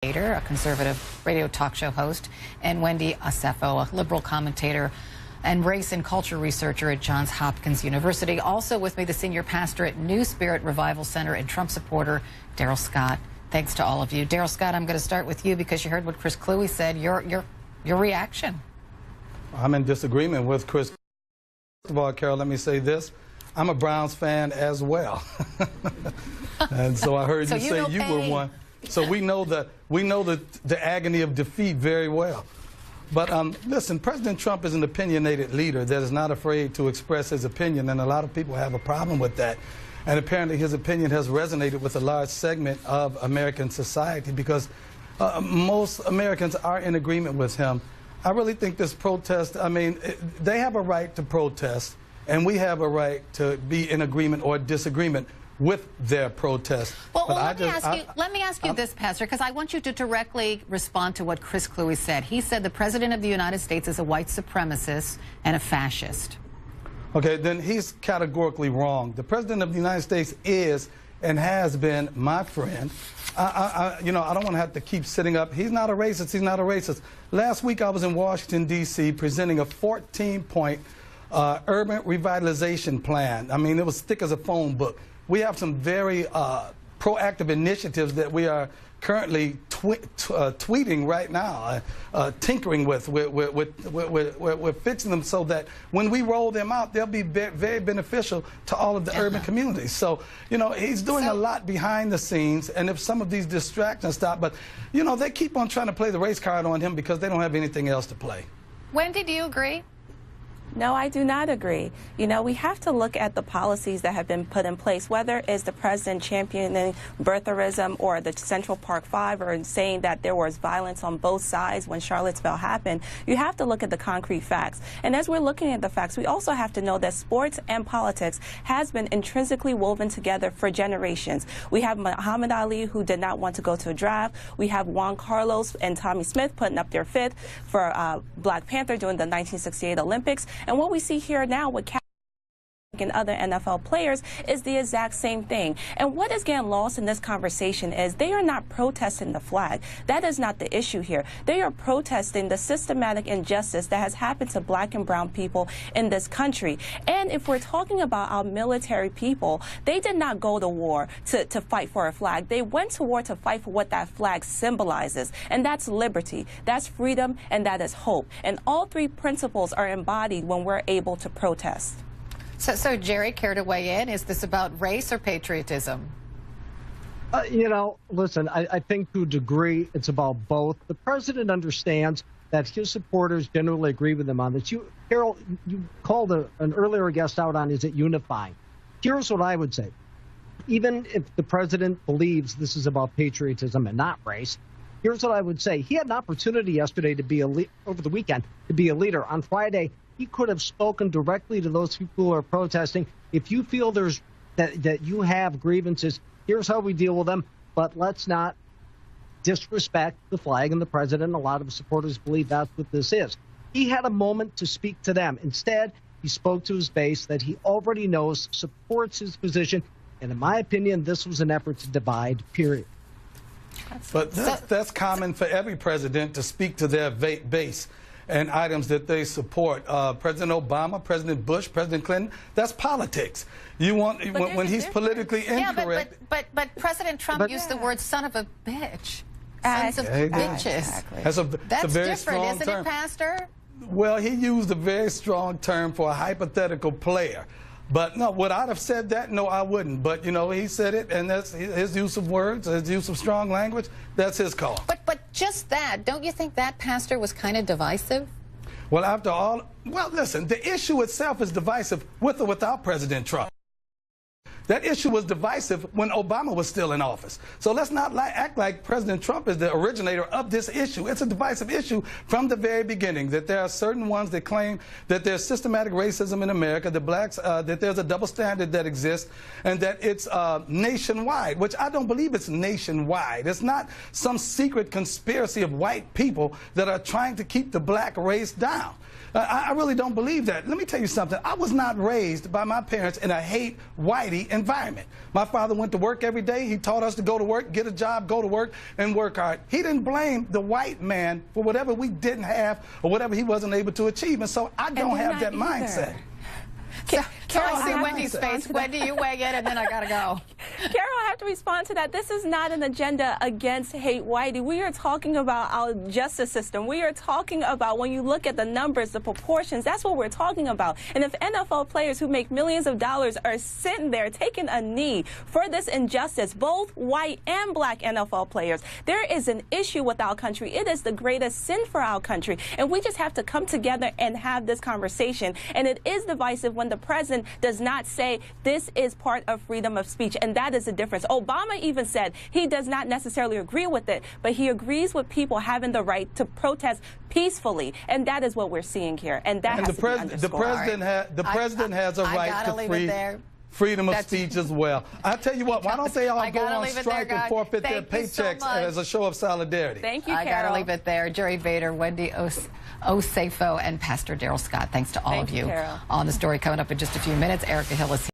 A conservative radio talk show host, and Wendy Osefo, a liberal commentator and race and culture researcher at Johns Hopkins University. Also with me, the senior pastor at New Spirit Revival Center and Trump supporter, Daryl Scott. Thanks to all of you. Daryl Scott, I'm going to start with you because you heard what Chris Cluey said. Your reaction? I'm in disagreement with Chris. First of all, Carol, let me say this. I'm a Browns fan as well. And so I heard you say you were one. So we know the agony of defeat very well. But listen, President Trump is an opinionated leader that is not afraid to express his opinion, and a lot of people have a problem with that. And apparently his opinion has resonated with a large segment of American society because most Americans are in agreement with him. I really think this protest, I mean, they have a right to protest, and we have a right to be in agreement or disagreement with their protest. Well, let me ask you this, Pastor, because I want you to directly respond to what Chris Cluey said. He said the President of the United States is a white supremacist and a fascist. Okay, then he's categorically wrong. The President of the United States is and has been my friend. You know, I don't want to have to keep sitting up. He's not a racist. He's not a racist. Last week I was in Washington, D.C., presenting a 14-point urban revitalization plan. I mean, it was thick as a phone book. We have some very proactive initiatives that we are currently tweeting right now, tinkering with. We're fixing them so that when we roll them out, they'll be very beneficial to all of the urban communities. So, you know, he's doing a lot behind the scenes, and if some of these distractions stop, but, you know, they keep on trying to play the race card on him because they don't have anything else to play. Wendy, do you agree? No, I do not agree. You know, we have to look at the policies that have been put in place, whether it's the president championing birtherism or the Central Park Five or saying that there was violence on both sides when Charlottesville happened. You have to look at the concrete facts. And as we're looking at the facts, we also have to know that sports and politics has been intrinsically woven together for generations. We have Muhammad Ali, who did not want to go to a draft. We have Juan Carlos and Tommy Smith putting up their fifth for Black Panther during the 1968 Olympics. And what we see here now with and other NFL players is the exact same thing. And what is getting lost in this conversation is they are not protesting the flag. That is not the issue here. They are protesting the systematic injustice that has happened to black and brown people in this country. And if we're talking about our military people, they did not go to war to fight for a flag. They went to war to fight for what that flag symbolizes. And that's liberty, that's freedom, and that is hope. And all three principles are embodied when we're able to protest. So Jerry, care to weigh in? Is this about race or patriotism? You know, listen, I think to a degree it's about both. The president understands that his supporters generally agree with him on this. Carol, you called an earlier guest out on, is it unifying? Here's what I would say. Even if the president believes this is about patriotism and not race, here's what I would say. He had an opportunity yesterday to be over the weekend to be a leader. On Friday, he could have spoken directly to those people who are protesting. If you feel that you have grievances, here's how we deal with them, but let's not disrespect the flag and the president. A lot of his supporters believe that's what this is. He had a moment to speak to them. Instead, he spoke to his base that he already knows supports his position. And in my opinion, this was an effort to divide, period. But that's common for every president to speak to their base and items that they support. President Obama, President Bush, President Clinton, that's politics. You want, when he's politically incorrect. Yeah, but President Trump used the word son of a bitch. Sons of bitches. Exactly. That's a very different, strong isn't term. It, Pastor? Well, he used a very strong term for a hypothetical player. But no, would I have said that? No, I wouldn't. But, you know, he said it, and that's his use of words, his use of strong language. That's his call. But just that, don't you think that, Pastor, was kind of divisive? Well, after all, well, listen, the issue itself is divisive with or without President Trump. That issue was divisive when Obama was still in office. So let's not act like President Trump is the originator of this issue. It's a divisive issue from the very beginning, that there are certain ones that claim that there's systematic racism in America, the blacks, that there's a double standard that exists, and that it's nationwide, which I don't believe it's nationwide. It's not some secret conspiracy of white people that are trying to keep the black race down. I really don't believe that. Let me tell you something. I was not raised by my parents in a hate whitey environment. My father went to work every day. He taught us to go to work, get a job, go to work, and work hard. He didn't blame the white man for whatever we didn't have or whatever he wasn't able to achieve. And so I don't have that mindset. Carol, I see Wendy's face. Wendy, you weigh in, and then I gotta go. Carol, I have to respond to that. This is not an agenda against hate whitey. We are talking about our justice system. We are talking about, when you look at the numbers, the proportions, that's what we're talking about. And if NFL players who make millions of dollars are sitting there taking a knee for this injustice, both white and black NFL players, there is an issue with our country. It is the greatest sin for our country. And we just have to come together and have this conversation. And it is divisive when the president does not say this is part of freedom of speech, and that is the difference. Obama even said he does not necessarily agree with it, but he agrees with people having the right to protest peacefully, and that is what we're seeing here, and that has to be underscored. The president has a right to freedom of speech as well. I tell you what, why don't they all go on strike and forfeit their paychecks as a show of solidarity? Thank you, Carol. I gotta leave it there. Jerry Vader, Wendy Osefo, and Pastor Daryl Scott. Thanks to all of you Carol. on the story coming up in just a few minutes. Erica Hill is here.